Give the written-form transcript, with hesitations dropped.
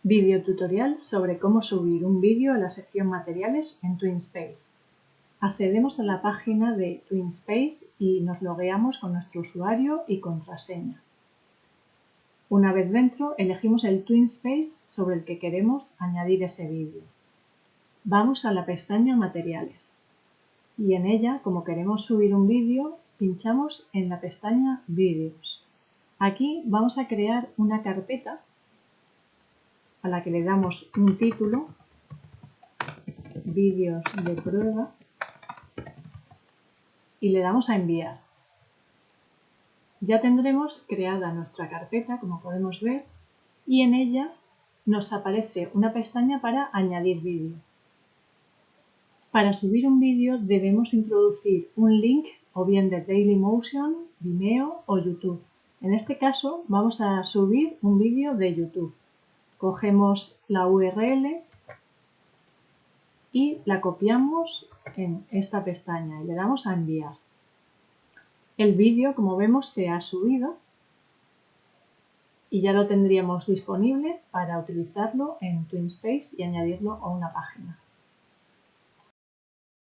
Video tutorial sobre cómo subir un vídeo a la sección materiales en TwinSpace. Accedemos a la página de TwinSpace y nos logueamos con nuestro usuario y contraseña. Una vez dentro, elegimos el TwinSpace sobre el que queremos añadir ese vídeo. Vamos a la pestaña Materiales y en ella, como queremos subir un vídeo, pinchamos en la pestaña Vídeos. Aquí vamos a crear una carpeta a la que le damos un título, vídeos de prueba, y le damos a enviar. Ya tendremos creada nuestra carpeta, como podemos ver, y en ella nos aparece una pestaña para añadir vídeo. Para subir un vídeo debemos introducir un link o bien de Dailymotion, Vimeo o YouTube. En este caso vamos a subir un vídeo de YouTube. Cogemos la URL y la copiamos en esta pestaña y le damos a enviar. El vídeo, como vemos, se ha subido y ya lo tendríamos disponible para utilizarlo en TwinSpace y añadirlo a una página.